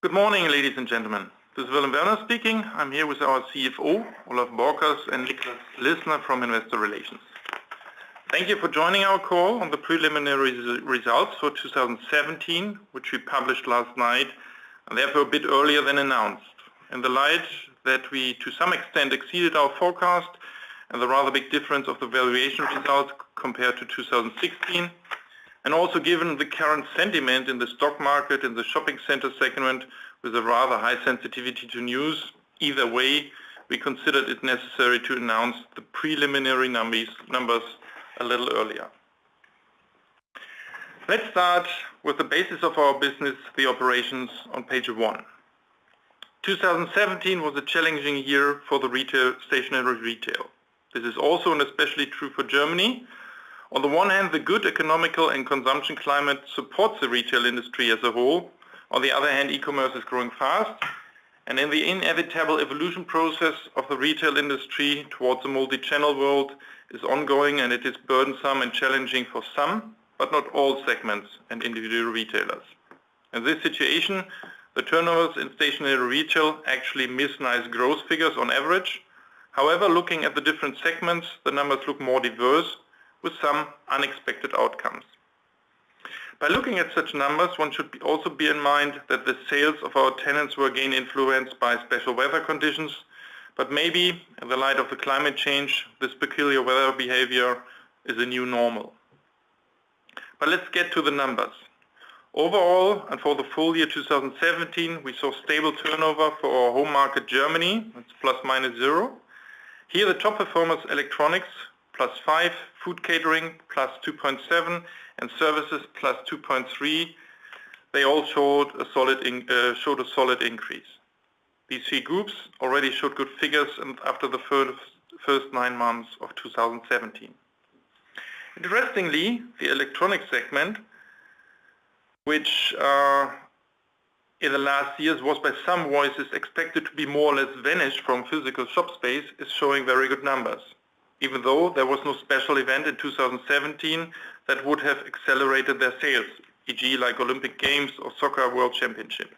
Good morning, ladies and gentlemen. This is Willem Werner speaking. I'm here with our CFO, Olaf Borkers, and Niklas Lissner from Investor Relations. Thank you for joining our call on the preliminary results for 2017, which we published last night, and therefore a bit earlier than announced. In the light that we to some extent exceeded our forecast and the rather big difference of the valuation results compared to 2016, and also given the current sentiment in the stock market in the shopping center segment with a rather high sensitivity to news, either way, we considered it necessary to announce the preliminary numbers a little earlier. Let's start with the basis of our business, the operations, on page 1. 2017 was a challenging year for the stationery retail. This is also and especially true for Germany. On the one hand, the good economical and consumption climate supports the retail industry as a whole. On the other hand, e-commerce is growing fast, and in the inevitable evolution process of the retail industry towards a multi-channel world is ongoing, and it is burdensome and challenging for some, but not all segments and individual retailers. In this situation, the turnovers in stationery retail actually miss nice growth figures on average. However, looking at the different segments, the numbers look more diverse, with some unexpected outcomes. By looking at such numbers, one should also be in mind that the sales of our tenants were again influenced by special weather conditions, but maybe in the light of the climate change, this peculiar weather behavior is a new normal. But let's get to the numbers. Overall, and for the full year 2017, we saw stable turnover for our home market Germany, that's plus minus 0. Here the top performers electronics, plus 5, food catering, plus 2.7, and services, plus 2.3. They all showed a solid increase. These 3 groups already showed good figures after the first 9 months of 2017. Interestingly, the electronics segment, which in the last years was by some voices expected to be more or less vanished from physical shop space, is showing very good numbers, even though there was no special event in 2017 that would have accelerated their sales, e.g. like Olympic Games or Soccer World Championship.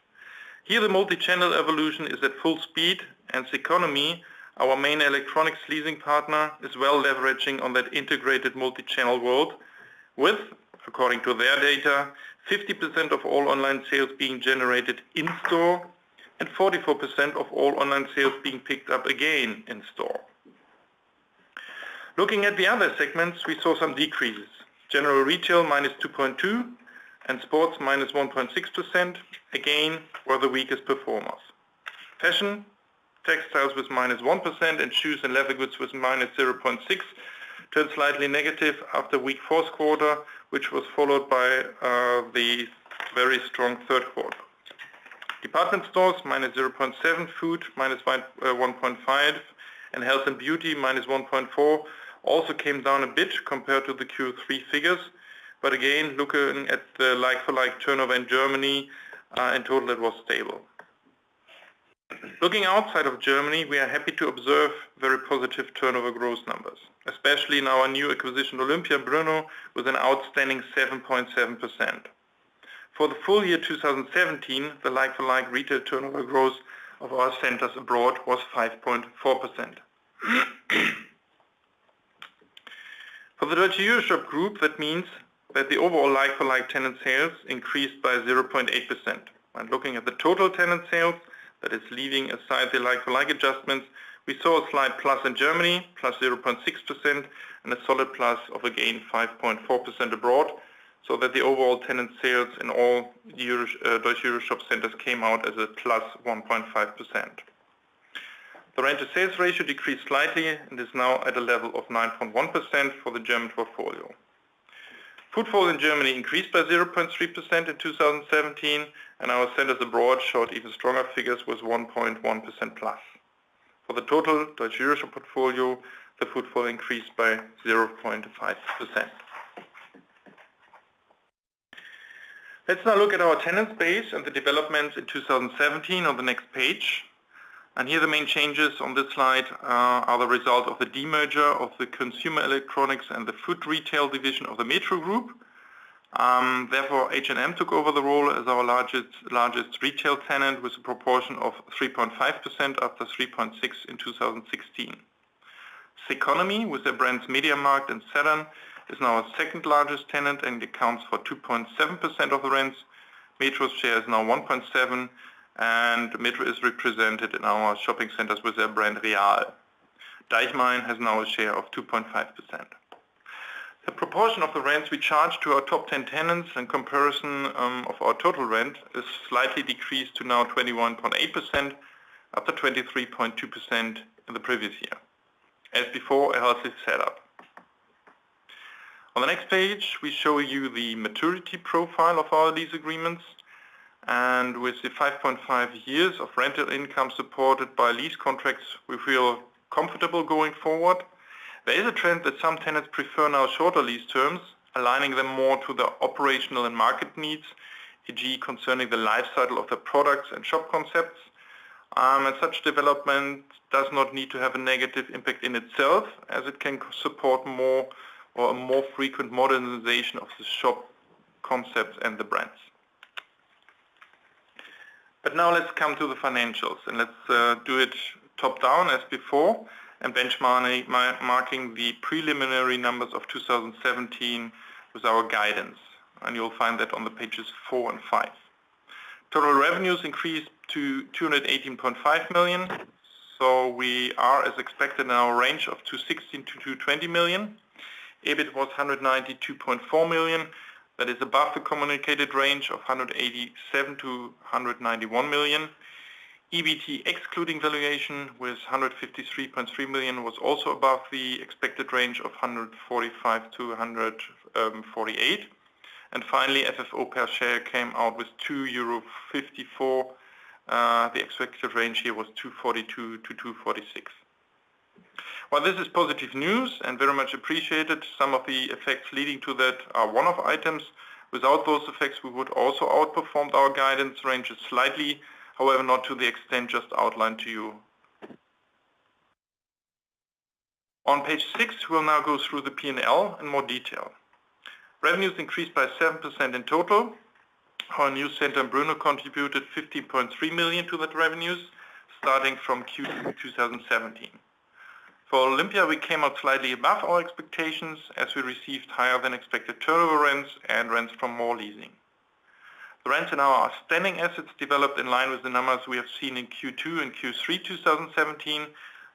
Here the multi-channel evolution is at full speed, and Economy, our main electronics leasing partner, is well leveraging on that integrated multi-channel world, with, according to their data, 50% of all online sales being generated in-store and 44% of all online sales being picked up again in-store. Looking at the other segments, we saw some decreases. General retail minus 2.2 and sports minus 1.6%, again were the weakest performers. Fashion, textiles with minus 1% and shoes and leather goods with minus 0.6 turned slightly negative after weak fourth quarter, which was followed by the very strong third quarter. Department stores minus 0.7, food minus 1.5 and health and beauty minus 1.4 also came down a bit compared to the Q3 figures, but again, looking at the like-for-like turnover in Germany, in total it was stable. Looking outside of Germany, we are happy to observe very positive turnover growth numbers, especially in our new acquisition Olympia Brno with an outstanding 7.7%. For the full year 2017, the like-for-like retail turnover growth of our centers abroad was 5.4%. For the Deutsche EuroShop group, that means that the overall like-for-like tenant sales increased by 0.8%. And looking at the total tenant sales, that is leaving aside the like-for-like adjustments, we saw a slight plus in Germany, plus 0.6%, and a solid plus of again 5.4% abroad, so that the overall tenant sales in all Deutsche EuroShop centers came out as a plus 1.5%. The rent-to-sales ratio decreased slightly and is now at a level of 9.1% for the German portfolio. Footfall in Germany increased by 0.3% in 2017, and our centers abroad showed even stronger figures with 1.1% plus. For the total Deutsche EuroShop portfolio, the footfall increased by 0.5%. Let's now look at our tenant base and the developments in 2017 on the next page. And here the main changes on this slide are the result of the demerger of the consumer electronics and the food retail division of the Metro Group. Therefore, H&M took over the role as our largest retail tenant with a proportion of 3.5% after 3.6% in 2016. Ceconomy, with their brands MediaMarkt and Saturn, is now our second largest tenant and accounts for 2.7% of the rents. Metro's share is now 1.7%, and Metro is represented in our shopping centers with their brand Real. Deichmann has now a share of 2.5%. The proportion of the rents we charge to our top 10 tenants in comparison of our total rent is slightly decreased to now 21.8% after 23.2% in the previous year. As before, a healthy setup. On the next page, we show you the maturity profile of our lease agreements, and with the 5.5 years of rental income supported by lease contracts, we feel comfortable going forward. There is a trend that some tenants prefer now shorter lease terms, aligning them more to the operational and market needs, e.g. concerning the life cycle of the products and shop concepts. And such development does not need to have a negative impact in itself, as it can support more or a more frequent modernization of the shop concepts and the brands. But now let's come to the financials, and let's do it top down as before and benchmarking the preliminary numbers of 2017 with our guidance, and you'll find that on the pages 4 and 5. Total revenues increased to 218.5 million, so we are as expected in our range of 216 to 220 million. EBIT was 192.4 million, that is above the communicated range of 187 to 191 million. EBT excluding valuation with 153.3 million was also above the expected range of 145 to 148. And finally, FFO per share came out with €2.54. The expected range here was 242 to 246. While this is positive news and very much appreciated, some of the effects leading to that are one-off items. Without those effects, we would also outperform our guidance ranges slightly, however not to the extent just outlined to you. On page 6, we'll now go through the P&L in more detail. Revenues increased by 7% in total. Our new center in Brno contributed 15.3 million to that revenues, starting from Q2 2017. For Olympia, we came out slightly above our expectations as we received higher than expected turnover rents and rents from more leasing. The rents in our outstanding assets developed in line with the numbers we have seen in Q2 and Q3 2017,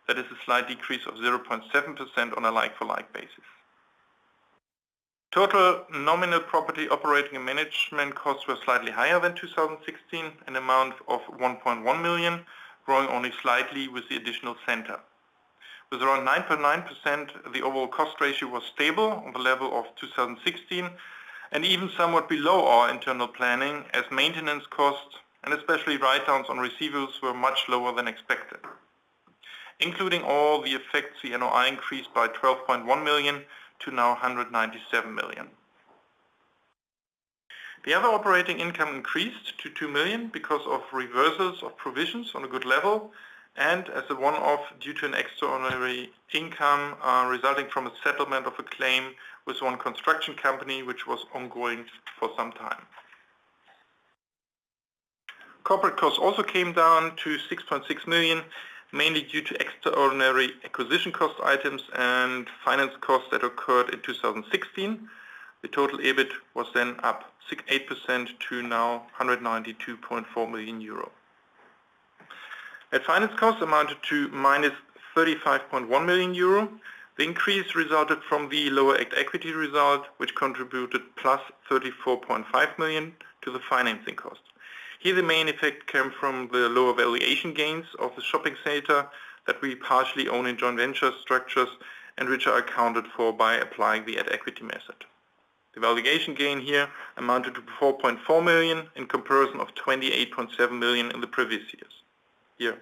that is a slight decrease of 0.7% on a like-for-like basis. Total nominal property operating and management costs were slightly higher than 2016, an amount of 1.1 million, growing only slightly with the additional center. With around 9.9%, the overall cost ratio was stable on the level of 2016 and even somewhat below our internal planning, as maintenance costs and especially write-downs on receivables were much lower than expected. Including all the effects, the NOI increased by 12.1 million to now 197 million. The other operating income increased to 2 million because of reversals of provisions on a good level, and as a one-off due to an extraordinary income resulting from a settlement of a claim with one construction company which was ongoing for some time. Corporate costs also came down to 6.6 million, mainly due to extraordinary acquisition cost items and finance costs that occurred in 2016. The total EBIT was then up 8% to now 192.4 million euro. Net finance costs amounted to minus 35.1 million euro. The increase resulted from the lower equity result, which contributed plus 34.5 million to the financing cost. Here the main effect came from the lower valuation gains of the shopping center that we partially own in joint venture structures and which are accounted for by applying the at-equity method. The valuation gain here amounted to 4.4 million in comparison of 28.7 million in the previous year.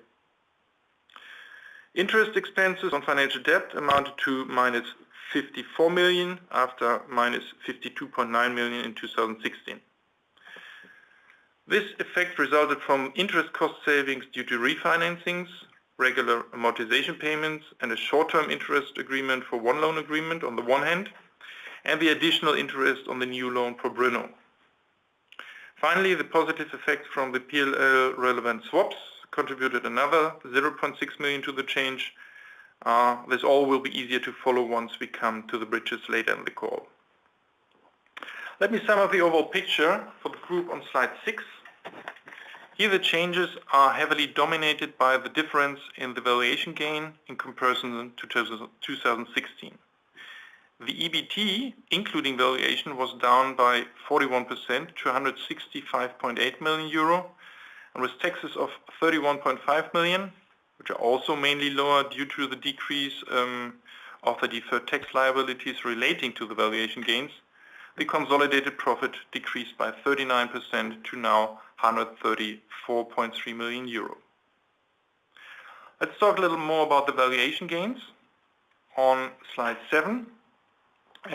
Interest expenses on financial debt amounted to minus 54 million after minus 52.9 million in 2016. This effect resulted from interest cost savings due to refinancings, regular amortization payments and a short-term interest agreement for one loan agreement on the one hand, and the additional interest on the new loan for Brno. Finally, the positive effect from the PLL relevant swaps contributed another 0.6 million to the change. This all will be easier to follow once we come to the bridges later in the call. Let me sum up the overall picture for the group on slide 6. Here the changes are heavily dominated by the difference in the valuation gain in comparison to 2016. The EBT, including valuation, was down by 41% to 165.8 million euro, and with taxes of 31.5 million, which are also mainly lower due to the decrease of the deferred tax liabilities relating to the valuation gains, the consolidated profit decreased by 39% to now 134.3 million euro. Let's talk a little more about the valuation gains on slide 7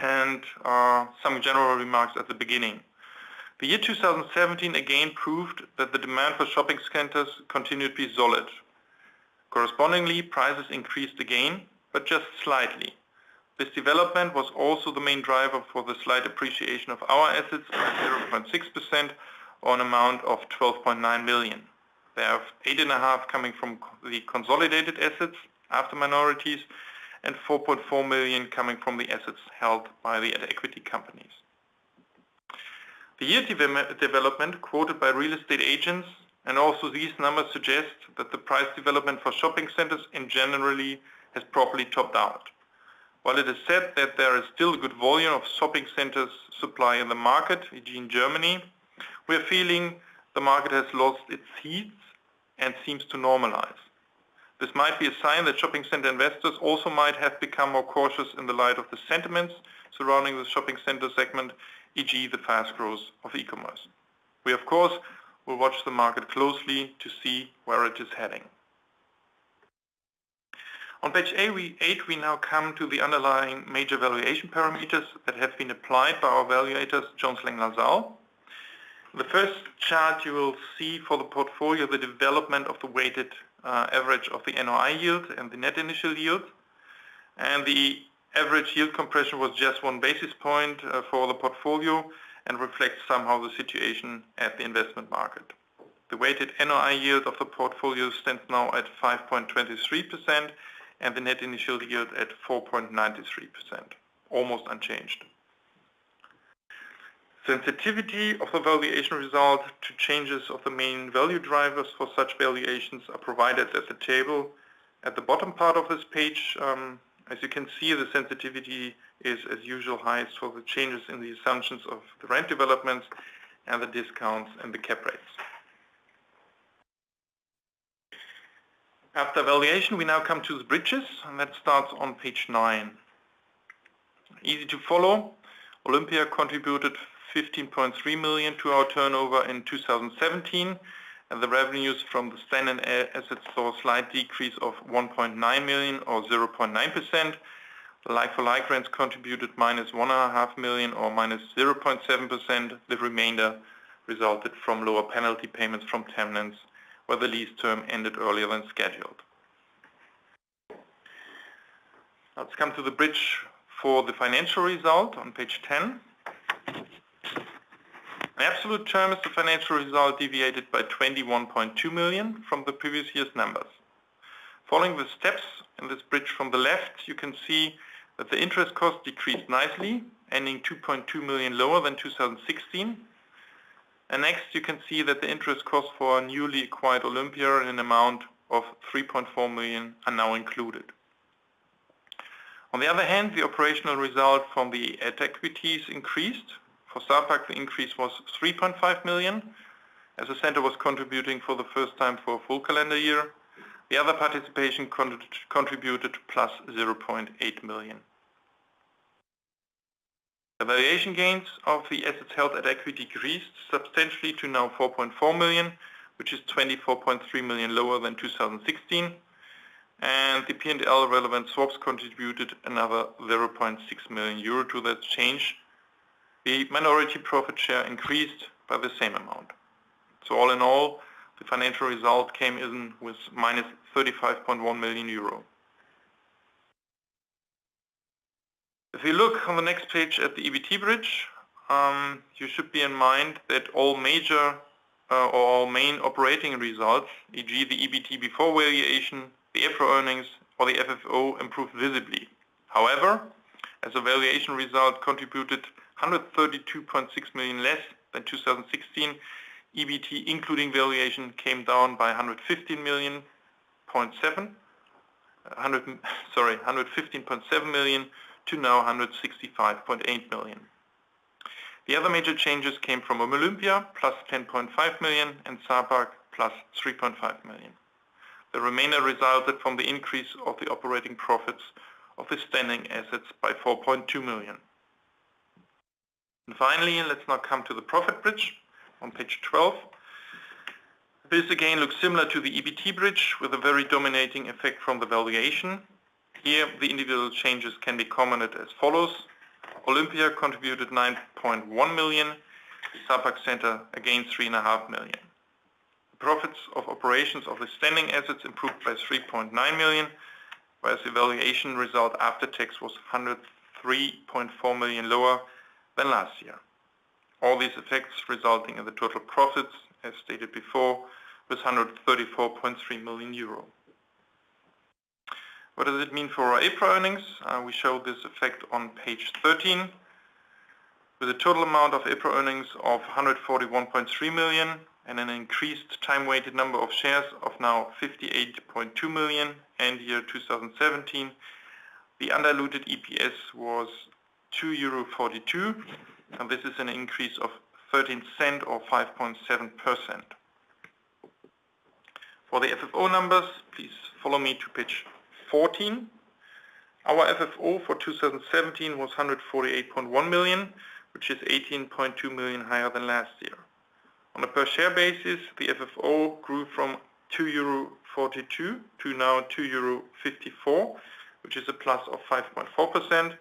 and some general remarks at the beginning. The year 2017 again proved that the demand for shopping centers continued to be solid. Correspondingly, prices increased again, but just slightly. This development was also the main driver for the slight appreciation of our assets by 0.6% or an amount of 12.9 million. They have 8.5 coming from the consolidated assets after minorities and 4.4 million coming from the assets held by the equity companies. The year development quoted by real estate agents, and also these numbers suggest that the price development for shopping centers in generally has properly topped out. While it is said that there is still a good volume of shopping centers supply in the market, e.g. in Germany, we are feeling the market has lost its heat and seems to normalize. This might be a sign that shopping center investors also might have become more cautious in the light of the sentiments surrounding the shopping center segment, e.g. the fast growth of e-commerce. We of course will watch the market closely to see where it is heading. On page 8 we now come to the underlying major valuation parameters that have been applied by our valuators Jones Lang LaSalle. The first chart you will see for the portfolio the development of the weighted average of the NOI yield and the net initial yield, and the average yield compression was just 1 basis point for the portfolio and reflects somehow the situation at the investment market. The weighted NOI yield of the portfolio stands now at 5.23% and the net initial yield at 4.93%, almost unchanged. Sensitivity of the valuation result to changes of the main value drivers for such valuations are provided as a table at the bottom part of this page. As you can see, the sensitivity is as usual highest for the changes in the assumptions of the rent developments and the discounts and the cap rates. After valuation, we now come to the bridges, and that starts on page 9. Easy to follow. Olympia contributed 15.3 million to our turnover in 2017, and the revenues from the standard assets saw a slight decrease of 1.9 million or 0.9%. The like-for-like rents contributed minus 1.5 million or minus 0.7%. The remainder resulted from lower penalty payments from tenants where the lease term ended earlier than scheduled. Let's come to the bridge for the financial result on page 10. In absolute terms, the financial result deviated by 21.2 million from the previous year's numbers. Following the steps in this bridge from the left, you can see that the interest cost decreased nicely, ending 2.2 million lower than 2016. And next you can see that the interest costs for a newly acquired Olympia in an amount of 3.4 million are now included. On the other hand, the operational result from the equities increased. For Starpark, the increase was 3.5 million, as the center was contributing for the first time for a full calendar year. The other participation contributed plus 0.8 million. The valuation gains of the assets held at equity decreased substantially to now 4.4 million, which is 24.3 million lower than 2016. And the P&L relevant swaps contributed another 0.6 million euro to that change. The minority profit share increased by the same amount. So all in all, the financial result came in with minus 35.1 million euro. If we look on the next page at the EBT bridge, you should bear in mind that all major or all main operating results, e.g. the EBT before valuation, the EPRA earnings or the FFO improved visibly. However, as a valuation result contributed 132.6 million less than 2016, EBT including valuation came down by 115.7 million to now 165.8 million. The other major changes came from Olympia, plus 10.5 million, and Zapag, plus 3.5 million. The remainder resulted from the increase of the operating profits of the standing assets by 4.2 million. And finally, let's now come to the profit bridge on page 12. This again looks similar to the EBT bridge with a very dominating effect from the valuation. Here the individual changes can be commented as follows. Olympia contributed 9.1 million, the Zapag Center again 3.5 million. The profits of operations of the standing assets improved by 3.9 million, whereas the valuation result after tax was 103.4 million lower than last year. All these effects resulting in the total profits, as stated before, was 134.3 million euro. What does it mean for our EPRA earnings? We show this effect on page 13. With a total amount of EPRA earnings of 141.3 million and an increased time-weighted number of shares of now 58.2 million and year 2017, the undiluted EPS was €2.42, and this is an increase of 13 cents or 5.7%. For the FFO numbers, please follow me to page 14. Our FFO for 2017 was 148.1 million, which is 18.2 million higher than last year. On a per share basis, the FFO grew from €2.42 to now €2.54, which is a plus of 5.4%.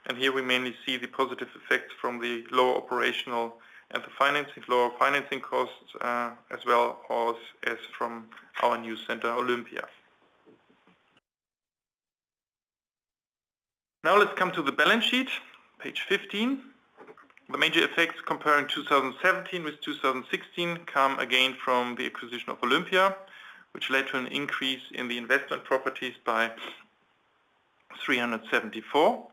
And here we mainly see the positive effects from the lower operational and the lower financing costs, as well as from our new center Olympia. Now let's come to the balance sheet, page 15. The major effects comparing 2017 with 2016 come again from the acquisition of Olympia, which led to an increase in the investment properties by 374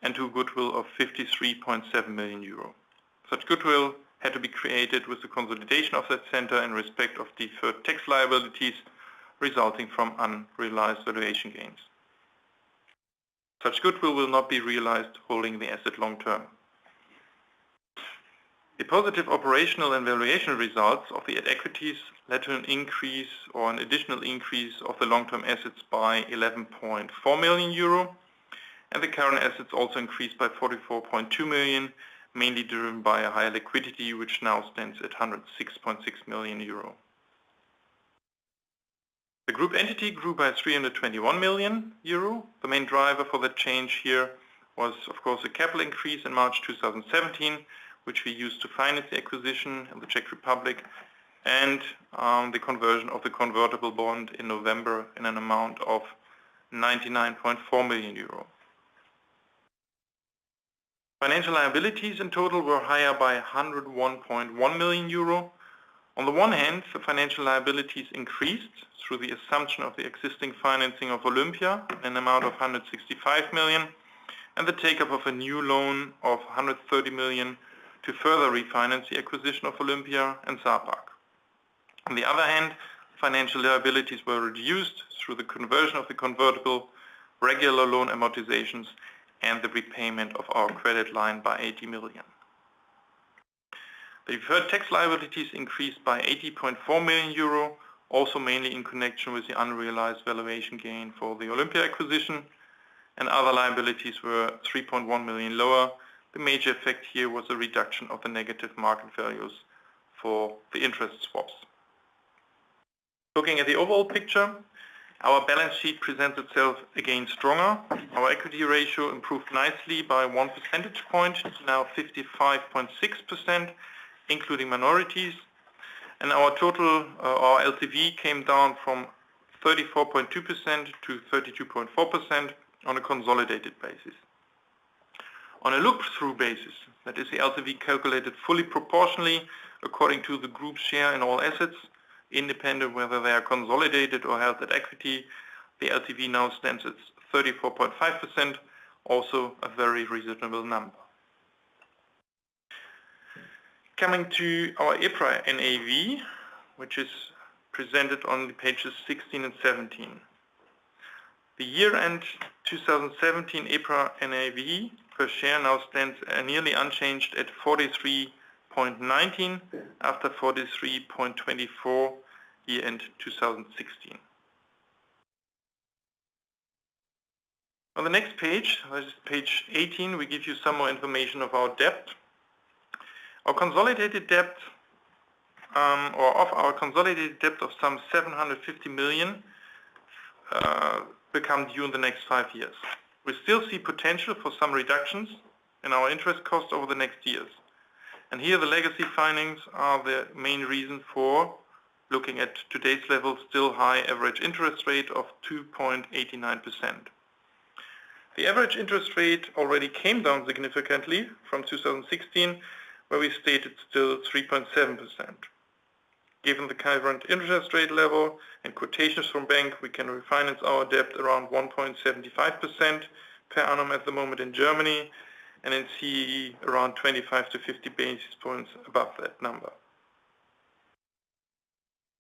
and to a goodwill of 53.7 million euro. Such goodwill had to be created with the consolidation of that center in respect of deferred tax liabilities resulting from unrealized valuation gains. Such goodwill will not be realized holding the asset long term. The positive operational and valuation results of the equities led to an increase or an additional increase of the long-term assets by 11.4 million euro, and the current assets also increased by 44.2 million, mainly driven by a higher liquidity, which now stands at 106.6 million euro. The group entity grew by 321 million euro. The main driver for that change here was, of course, a capital increase in March 2017, which we used to finance the acquisition in the Czech Republic, and the conversion of the convertible bond in November in an amount of 99.4 million euro. Financial liabilities in total were higher by 101.1 million euro. On the one hand, the financial liabilities increased through the assumption of the existing financing of Olympia in an amount of 165 million and the take-up of a new loan of 130 million to further refinance the acquisition of Olympia and Zapag. On the other hand, financial liabilities were reduced through the conversion of the convertible, regular loan amortizations, and the repayment of our credit line by 80 million. The deferred tax liabilities increased by 80.4 million euro, also mainly in connection with the unrealized valuation gain for the Olympia acquisition, and other liabilities were 3.1 million lower. The major effect here was a reduction of the negative market values for the interest swaps. Looking at the overall picture, our balance sheet presents itself again stronger. Our equity ratio improved nicely by 1 percentage point to now 55.6%, including minorities. And our total, our LTV came down from 34.2% to 32.4% on a consolidated basis. On a look-through basis, that is the LTV calculated fully proportionally according to the group share in all assets, independent whether they are consolidated or held at equity, the LTV now stands at 34.5%, also a very reasonable number. Coming to our EPRA NAV, which is presented on pages 16 and 17. The year-end 2017 EPRA NAV per share now stands nearly unchanged at 43.19 after 43.24 year-end 2016. On the next page, this is page 18, we give you some more information of our debt. Our consolidated debt, of our consolidated debt of some 750 million become due in the next 5 years. We still see potential for some reductions in our interest costs over the next years. And here the legacy findings are the main reason for looking at today's level, still high average interest rate of 2.89%. The average interest rate already came down significantly from 2016, where we stated still 3.7%. Given the current interest rate level and quotations from bank, we can refinance our debt around 1.75% per annum at the moment in Germany, and in CEE around 25 to 50 basis points above that number.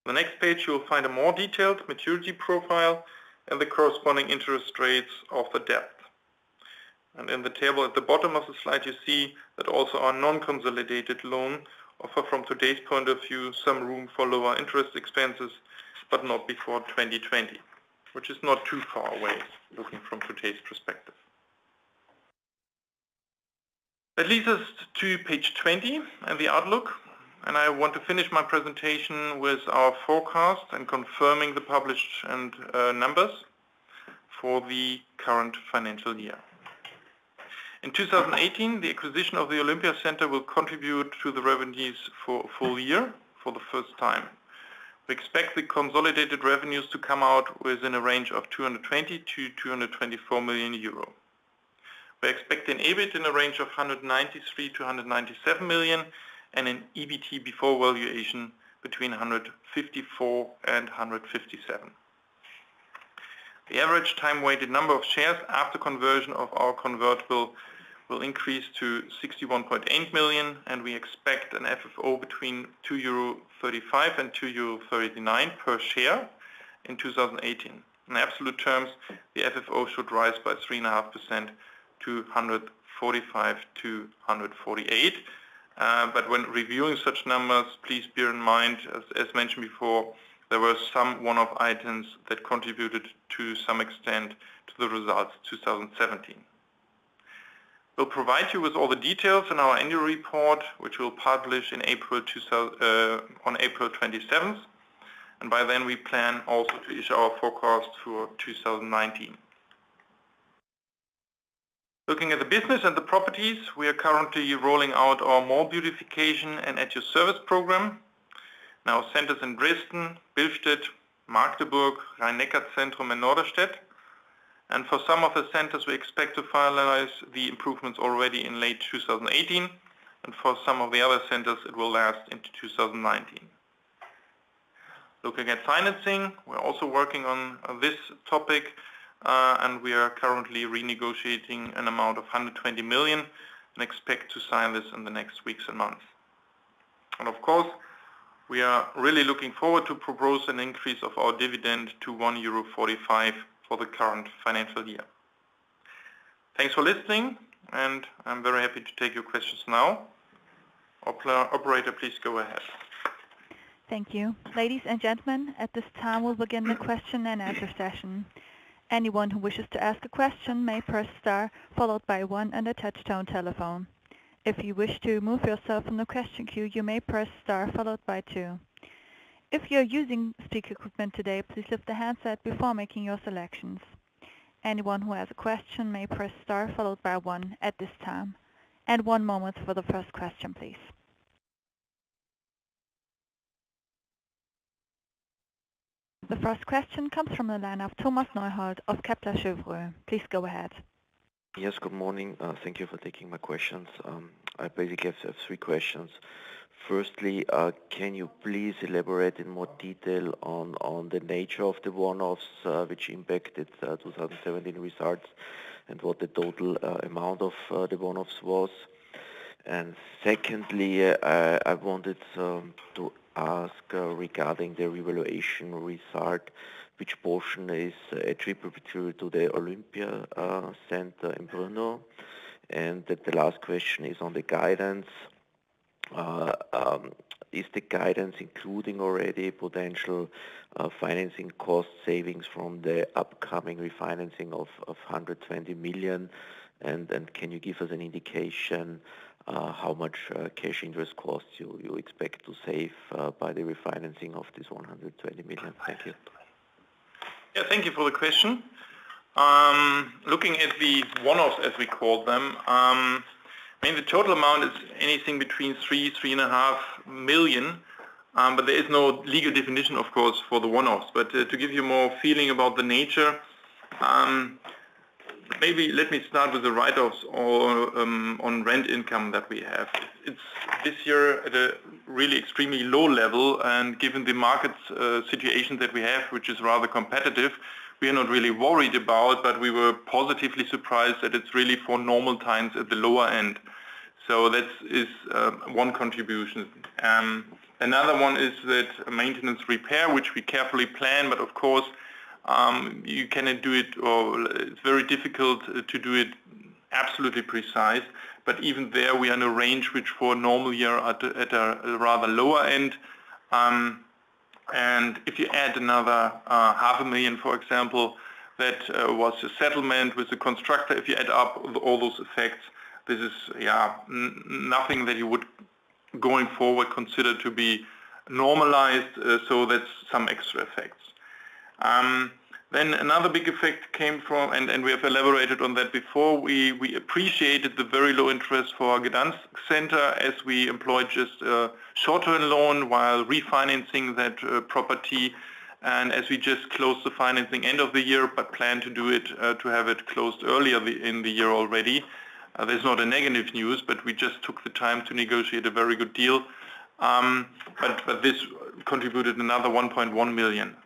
On the next page you will find a more detailed maturity profile and the corresponding interest rates of the debt. And in the table at the bottom of the slide you see that also our non-consolidated loan offer from today's point of view some room for lower interest expenses, but not before 2020, which is not too far away looking from today's perspective. That leads us to page 20 and the outlook, and I want to finish my presentation with our forecast and confirming the published numbers for the current financial year. In 2018, the acquisition of the Olympia Center will contribute to the revenues for a full year for the first time. We expect the consolidated revenues to come out within a range of 220 to 224 million euro. We expect an EBIT in a range of 193 to 197 million and an EBT before valuation between 154 and 157. The average time-weighted number of shares after conversion of our convertible will increase to 61.8 million, and we expect an FFO between €2.35 and €2.39 per share in 2018. In absolute terms, the FFO should rise by 3.5% to 145 to 148. But when reviewing such numbers, please bear in mind, as mentioned before, there were some one-off items that contributed to some extent to the results 2017. We'll provide you with all the details in our annual report, which we'll publish in on April 27th. And by then we plan also to issue our forecast for 2019. Looking at the business and the properties, we are currently rolling out our mall beautification and at your service program. Now centers in Dresden, Billstedt, Magdeburg, Rhein-Neckar-Zentrum and Norderstedt. And for some of the centers we expect to finalize the improvements already in late 2018, and for some of the other centers it will last into 2019. Looking at financing, we're also working on this topic, and we are currently renegotiating an amount of 120 million and expect to sign this in the next weeks and months. And of course, we are really looking forward to propose an increase of our dividend to €1.45 for the current financial year. Thanks for listening, and I'm very happy to take your questions now. Operator, please go ahead. Thank you. Ladies and gentlemen, at this time we'll begin the question and answer session. Anyone who wishes to ask a question may press star followed by 1 on a touch-tone telephone. If you wish to remove yourself from the question queue, you may press star followed by 2. If you're using speaker equipment today, please lift the handset before making your selections. Anyone who has a question may press star followed by 1 at this time. And 1 moment for the first question, please. The first question comes from the line of Thomas Neuhold of Kepler Cheuvreux. Please go ahead. Yes, good morning. Thank you for taking my questions. I basically have three questions. Firstly, can you please elaborate in more detail on the nature of the one-offs which impacted 2017 results and what the total amount of the one-offs was? And secondly, I wanted to ask regarding the revaluation result, which portion is attributable to the Olympia Center in Brno? And the last question is on the guidance. Is the guidance including already potential financing cost savings from the upcoming refinancing of 120 million? And can you give us an indication how much cash interest costs you expect to save by the refinancing of this 120 million? Thank you. Yeah, thank you for the question. Looking at the one-offs, as we call them, I mean, the total amount is anything between 3.5 million, but there is no legal definition, of course, for the one-offs. But to give you more feeling about the nature, maybe let me start with the write-offs on rent income that we have. It's this year at a really extremely low level, and given the market situation that we have, which is rather competitive, we are not really worried about, but we were positively surprised that it's really for normal times at the lower end. So that is one contribution. Another one is that maintenance repair, which we carefully plan, but of course you cannot do it, or it's very difficult to do it absolutely precise. But even there we are in a range which for a normal year at a rather lower end. And if you add another 500,000, for example, that was a settlement with the constructor. If you add up all those effects, this is nothing that you would going forward consider to be normalized. So that's some extra effects. Then another big effect came from, and we have elaborated on that before, we appreciated the very low interest for our Gdansk center as we employed just a short-term loan while refinancing that property, and as we just closed the financing end of the year, but plan to do it, to have it closed earlier in the year already. There's not a negative news, but we just took the time to negotiate a very good deal. But this contributed another 1.1 million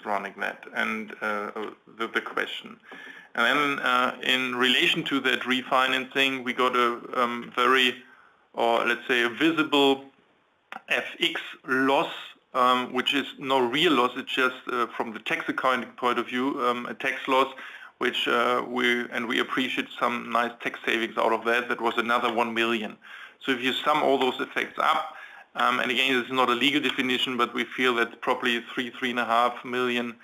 surrounding that and the question. And then in relation to that refinancing, we got a very, or let's say a visible FX loss, which is no real loss. It's just from the tax accounting point of view, a tax loss, which we appreciate some nice tax savings out of that. That was another 1 million. So if you sum all those effects up, and again, this is not a legal definition, but we feel that probably 3.5 million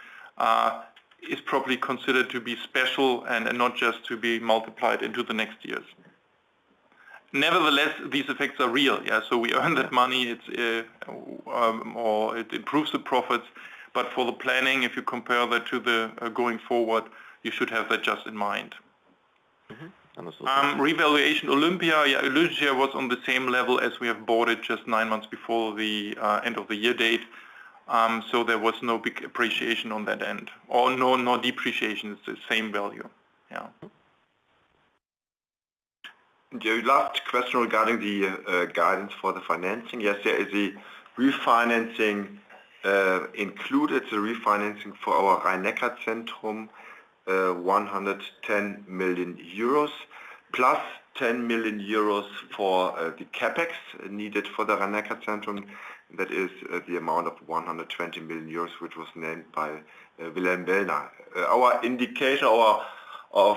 is probably considered to be special and not just to be multiplied into the next years. Nevertheless, these effects are real. Yeah, so we earn that money. Or it improves the profits. But for the planning, if you compare that to the going forward, you should have that just in mind. Revaluation Olympia, Olympia was on the same level as we have bought it just 9 months before the end of the year date. So there was no big appreciation on that end, or no depreciation. It's the same value. Yeah. The last question regarding the guidance for the financing. Yes, there is a refinancing included, the refinancing for our Rhein-Neckar Zentrum, 110 million euros, plus 10 million euros for the capex needed for the Rhein-Neckar Zentrum. That is the amount of 120 million euros, which was named by Wilhelm Wellner. Our indication, our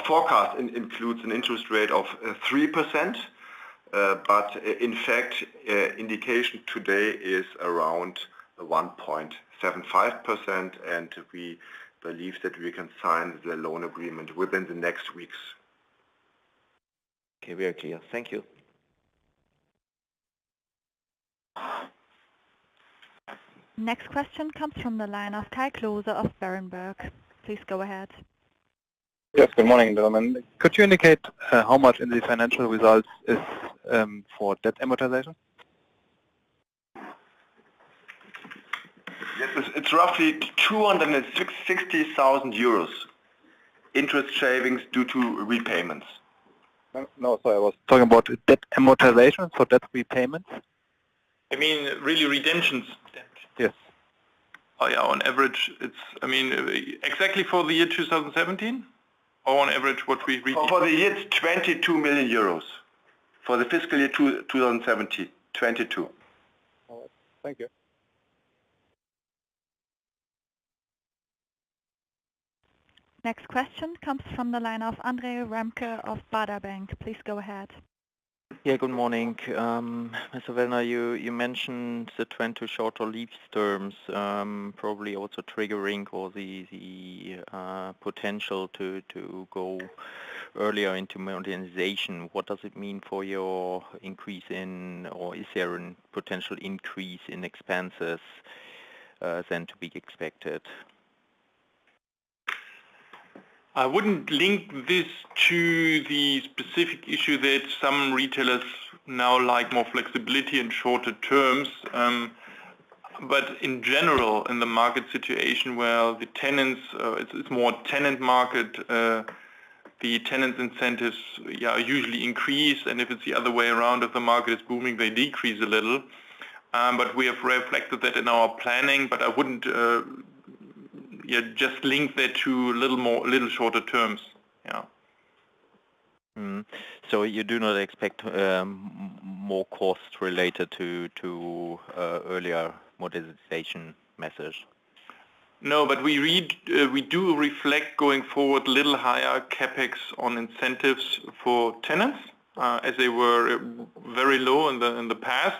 forecast includes an interest rate of 3%, but in fact, indication today is around 1.75%, and we believe that we can sign the loan agreement within the next weeks. Okay, very clear. Thank you. Next question comes from the line of Kai Klose of Berenberg. Please go ahead. Yes, good morning, gentlemen. Could you indicate how much in the financial results is for debt amortization? Yes, it's roughly 260,000 euros interest savings due to repayments. No, sorry, I was talking about debt amortization, so debt repayments. I mean, really redemptions. Yes. Oh yeah, on average, it's, I mean, exactly for the year 2017? Or on average what we read? For the year, it's 22 million euros. For the fiscal year 2017, 22. All right. Thank you. Next question comes from the line of Andre Remke of Baader Bank. Please go ahead. Yeah, good morning. Mr. Wellner, you mentioned the trend to shorter lease terms, probably also triggering or the potential to go earlier into modernization. What does it mean for your increase in, or is there a potential increase in expenses than to be expected? I wouldn't link this to the specific issue that some retailers now like more flexibility and shorter terms. But in general, in the market situation where the tenants, it's more tenant market, the tenants' incentives usually increase, and if it's the other way around, if the market is booming, they decrease a little. But we have reflected that in our planning, but I wouldn't just link that to little shorter terms. Yeah. So you do not expect more costs related to earlier modernization measures? No, but we do reflect going forward little higher capex on incentives for tenants, as they were very low in the past.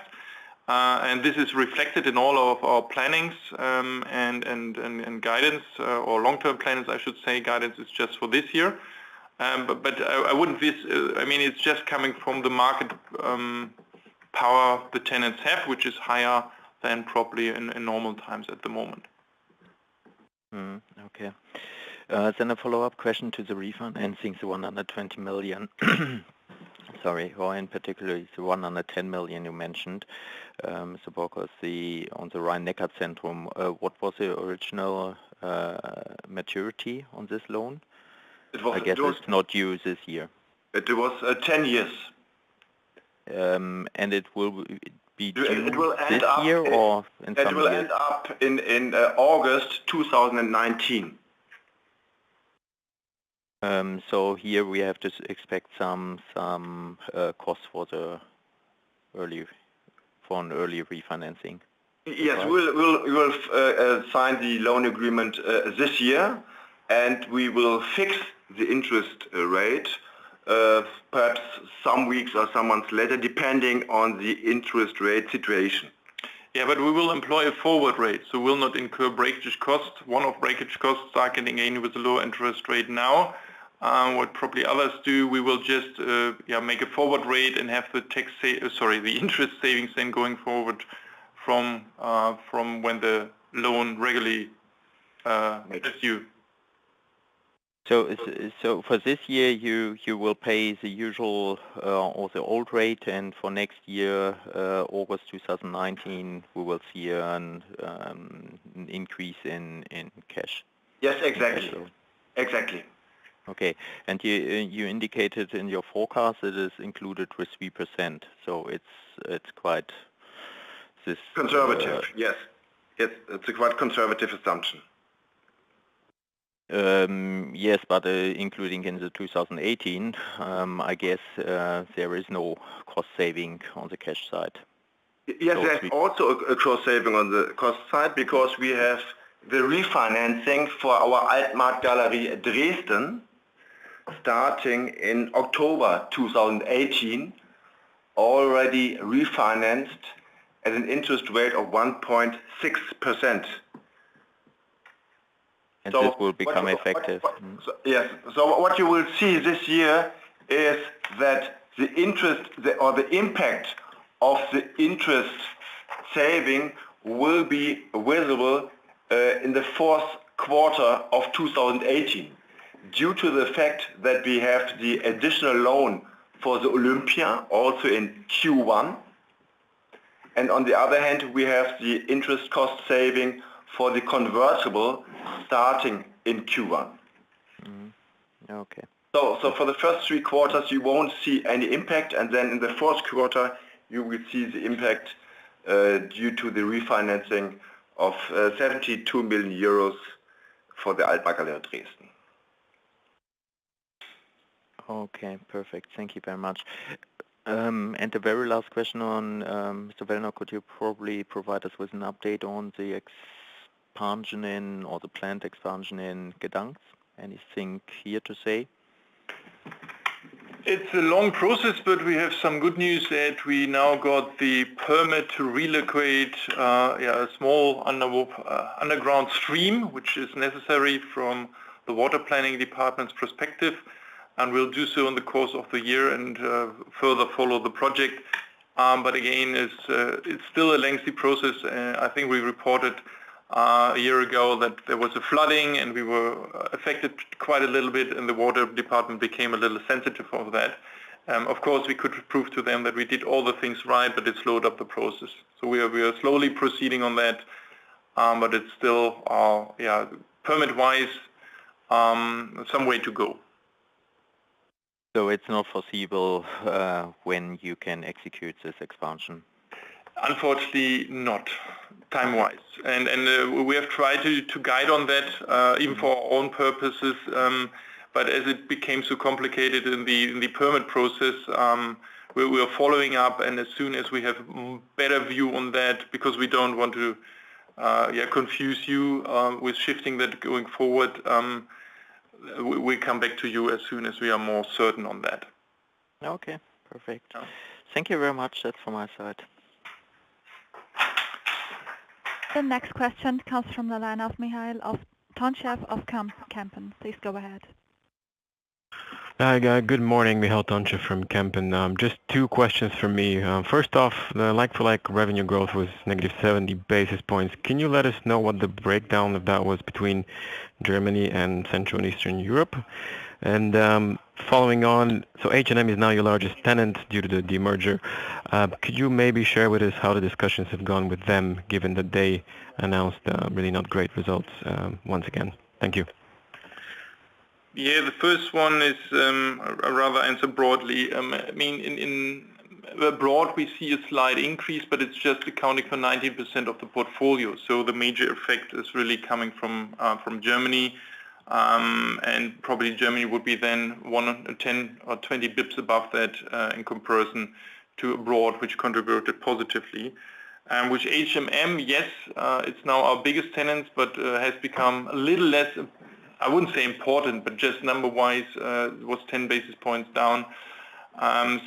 And this is reflected in all of our plannings and guidance, or long-term plannings, I should say. Guidance is just for this year. But I wouldn't. I mean, it's just coming from the market power the tenants have, which is higher than probably in normal times at the moment. Okay. Then a follow-up question to the refinancing, the 120 million. Sorry, or in particular, the 110 million you mentioned, Mr. Borkers, on the Rhein-Neckar-Zentrum. What was the original maturity on this loan? I guess it's not due this year. It was 10 years. And it will be due this year or in some years? It will end up in August 2019. So here we have to expect some costs for an early refinancing. Yes, right? we'll sign the loan agreement this year, and we will fix the interest rate perhaps some weeks or some months later, depending on the interest rate situation. Yeah, but we will employ a forward rate, so we'll not incur breakage costs. One-off breakage costs are getting in with a low interest rate now. What probably others do, we will just make a forward rate and have the interest savings then going forward from when the loan regularly is due. So for this year you will pay the usual or the old rate, and for next year, August 2019, we will see an increase in cash. Yes, exactly. Exactly. Okay, and you indicated in your forecast it is included with 3%, so it's quite this conservative. Yes, it's a quite conservative assumption. Yes, but including in the 2018, I guess there is no cost saving on the cash side. Yes, so there's also a cost saving on the cost side, because we have the refinancing for our Altmarkt Dresden starting in October 2018, already refinanced at an interest rate of 1.6%. And so this will become effective. Yes. So what you will see this year is that the impact of the interest saving will be visible in the fourth quarter of 2018, due to the fact that we have the additional loan for the Olympia also in Q1, and on the other hand we have the interest cost saving for the convertible starting in Q1. Okay. So for the first 3 quarters, you won't see any impact, and then in the fourth quarter, you will see the impact due to the refinancing of 72 million euros for the Altmark-Arena Dresden. Okay, perfect. Thank you very much. And the very last question on Mr. Wellner, could you probably provide us with an update on the expansion in, or the planned expansion in Gdansk? Anything here to say? It's a long process, but we have some good news that we now got the permit to relocate a small underground stream, which is necessary from the water planning department's perspective, and we'll do so in the course of the year and further follow the project. But again, it's still a lengthy process. I think we reported a year ago that there was a flooding and we were affected quite a little bit, and the water department became a little sensitive of that. Of course, we could prove to them that we did all the things right, but it slowed up the process. So we are slowly proceeding on that, but it's still, permit-wise, some way to go. So it's not foreseeable when you can execute this expansion? Unfortunately not, time-wise. And we have tried to guide on that, even for our own purposes, but as it became so complicated in the permit process, we are following up, and as soon as we have better view on that, because we don't want to confuse you with shifting that going forward, we come back to you as soon as we are more certain on that. Okay, perfect. Thank you very much. That's from my side. The next question comes from the line of Michael Tonchev of Kempen. Please go ahead. Hi, good morning. Michael Tonchev from Kempen. Just 2 questions from me. First off, the like-for-like revenue growth was negative 70 basis points. Can you let us know what the breakdown of that was between Germany and Central and Eastern Europe? And following on, so H&M is now your largest tenant due to the demerger. Could you maybe share with us how the discussions have gone with them, given that they announced really not great results once again? Thank you. Yeah, the first one is, I'd rather answer broadly. I mean, in abroad we see a slight increase, but it's just accounting for 19% of the portfolio. So the major effect is really coming from Germany. And probably Germany would be then 10 or 20 bips above that in comparison to abroad, which contributed positively. Which H&M, yes, it's now our biggest tenant, but has become a little less, I wouldn't say important, but just number-wise was 10 basis points down.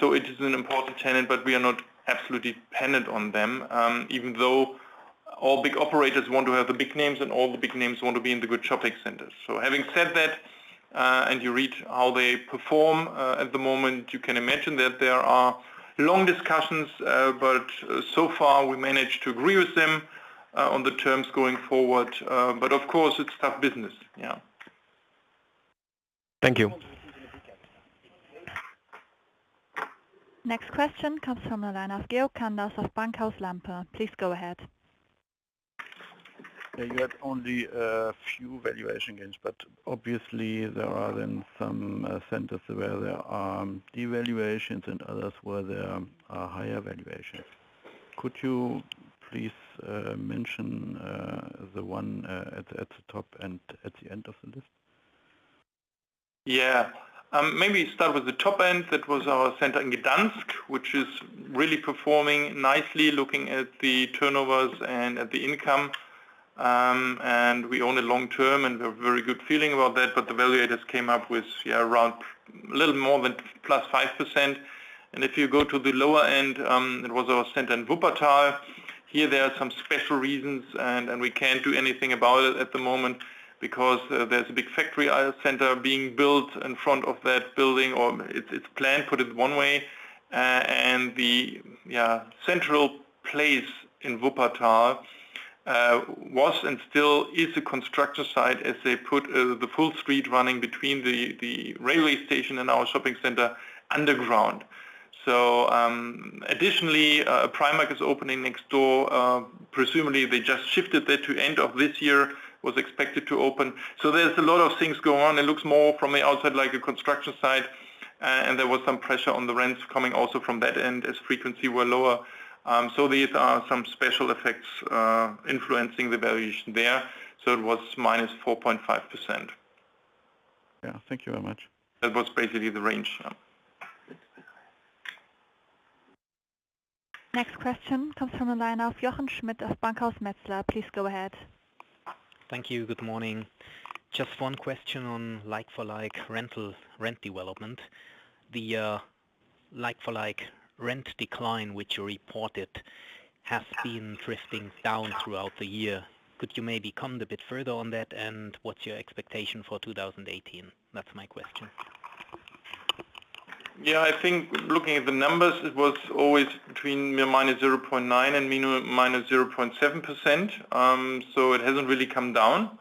So it is an important tenant, but we are not absolutely dependent on them, even though all big operators want to have the big names and all the big names want to be in the good shopping centers. So having said that, and you read how they perform at the moment, you can imagine that there are long discussions, but so far we managed to agree with them on the terms going forward. But of course it's tough business. Yeah. Thank you. Next question comes from the line of Georg Kanders of Bankhaus Lampe. Please go ahead. You had only a few valuation gains, but obviously there are then some centers where there are devaluations and others where there are higher valuations. Could you please mention the one at the top and at the end of the list? Yeah, maybe start with the top end. That was our center in Gdansk, which is really performing nicely, looking at the turnovers and at the income. And we own it long term, and we have a very good feeling about that. But the valuators came up with around a little more than plus 5%. And if you go to the lower end, it was our center in Wuppertal. Here there are some special reasons, and we can't do anything about it at the moment because there's a big factory center being built in front of that building, or it's planned, put it one way. And the central place in Wuppertal was and still is a construction site, as they put the full street running between the railway station and our shopping center underground. So additionally, a Primark is opening next door. Presumably they just shifted that to end of this year was expected to open. So there's a lot of things going on. It looks more from the outside like a construction site, and there was some pressure on the rents coming also from that end as frequency were lower. So these are some special effects influencing the valuation there. So it was minus 4.5%. Yeah, thank you very much. That was basically the range. Yeah. Next question comes from the line of Jochen Schmidt of Bankhaus Metzler. Please go ahead. Thank you. Good morning. Just one question on like-for-like rent development. The like-for-like rent decline which you reported has been drifting down throughout the year. Could you maybe comment a bit further on that, and what's your expectation for 2018? That's my question. Yeah, I think looking at the numbers, it was always between minus 0.9 and minus 0.7%. So it hasn't really come down.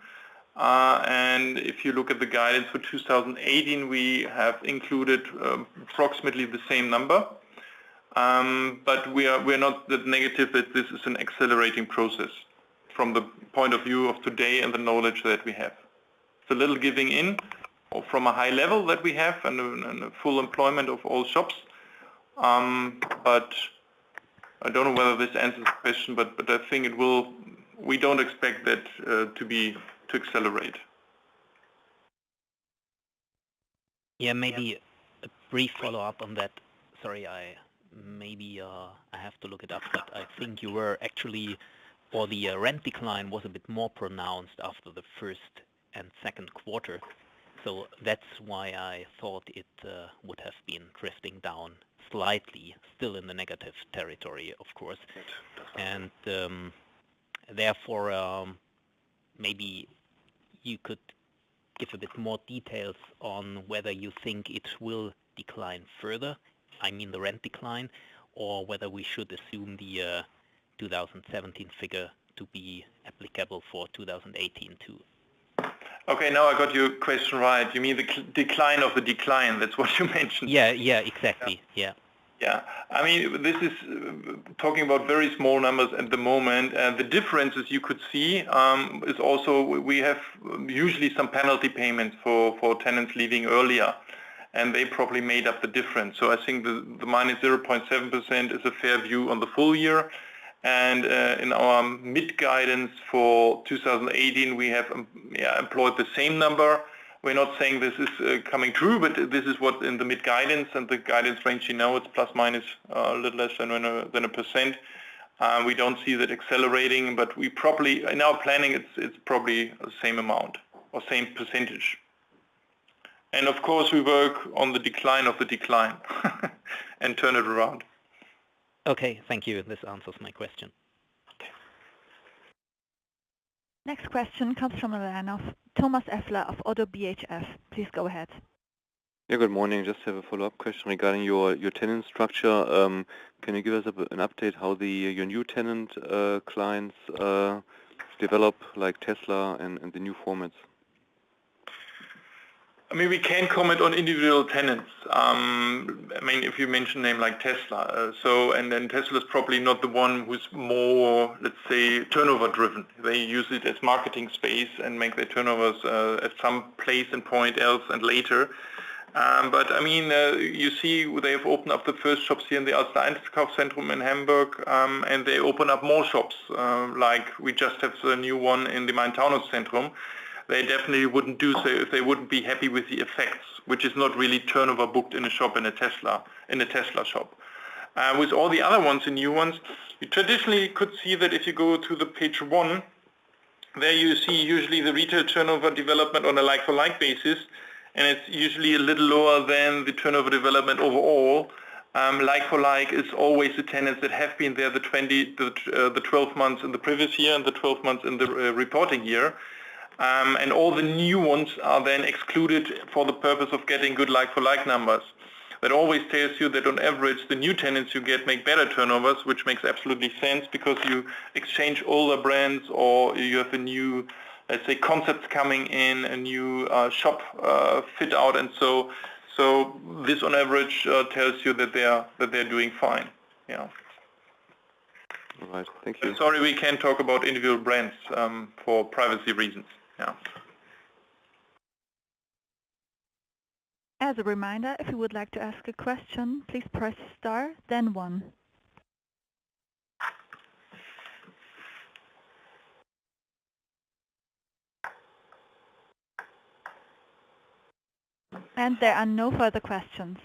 And if you look at the guidance for 2018, we have included approximately the same number. But we're not that negative that this is an accelerating process from the point of view of today and the knowledge that we have. It's a little giving in from a high level that we have and a full employment of all shops. But I don't know whether this answers the question, but I think it will. We don't expect that to accelerate. Yeah, maybe a brief follow-up on that. Sorry, I have to look it up, but I think you were actually, or the rent decline was a bit more pronounced after the first and second quarter. So that's why I thought it would have been drifting down slightly, still in the negative territory, of course. And therefore, maybe you could give a bit more details on whether you think it will decline further, I mean the rent decline, or whether we should assume the 2017 figure to be applicable for 2018 too. Okay, now I got your question right. You mean the decline of the decline? That's what you mentioned. Yeah, exactly. Yeah. Yeah, I mean, this is talking about very small numbers at the moment. The differences you could see is also we have usually some penalty payments for tenants leaving earlier, and they probably made up the difference. So I think the minus 0.7% is a fair view on the full year. And in our mid-guidance for 2018, we have employed the same number. We're not saying this is coming true, but this is what in the mid-guidance, and the guidance range, it's plus minus a little less than a percent. We don't see that accelerating, but we probably, in our planning, it's probably the same amount or same percentage. And of course, we work on the decline of the decline and turn it around. Okay, thank you. This answers my question. Next question comes from the line of Thomas Effler of Oddo BHF. Please go ahead. Yeah, good morning. Just have a follow-up question regarding your tenant structure. Can you give us an update how your new tenant clients develop, like Tesla and the new formats? I mean, we can't comment on individual tenants. I mean, if you mention a name like Tesla, and then Tesla is probably not the one who's more, let's say, turnover driven. They use it as marketing space and make their turnovers at some place and point else and later. But I mean, you see, they've opened up the first shops here in the Alster Einkaufszentrum in Hamburg, and they open up more shops. Like we just have the new one in the Main-Taunus-Zentrum. They definitely wouldn't do so if they wouldn't be happy with the effects, which is not really turnover booked in a shop in a Tesla shop. With all the other ones, the new ones, you traditionally could see that if you go to the page 1, there you see usually the retail turnover development on a like-for-like basis, and it's usually a little lower than the turnover development overall. Like-for-like is always the tenants that have been there the 12 months in the previous year and the 12 months in the reporting year. And all the new ones are then excluded for the purpose of getting good like-for-like numbers. That always tells you that on average the new tenants you get make better turnovers, which makes absolutely sense because you exchange older brands or you have a new, let's say, concepts coming in, a new shop fit out, and so this on average tells you that they're doing fine. Yeah. All right. Thank you. Sorry, we can't talk about individual brands for privacy reasons. Yeah. As a reminder, if you would like to ask a question, please press star, then 1. And there are no further questions.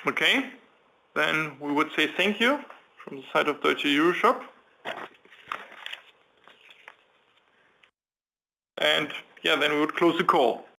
Okay, then we would say thank you from the side of Deutsche EuroShop. And yeah, then we would close the call.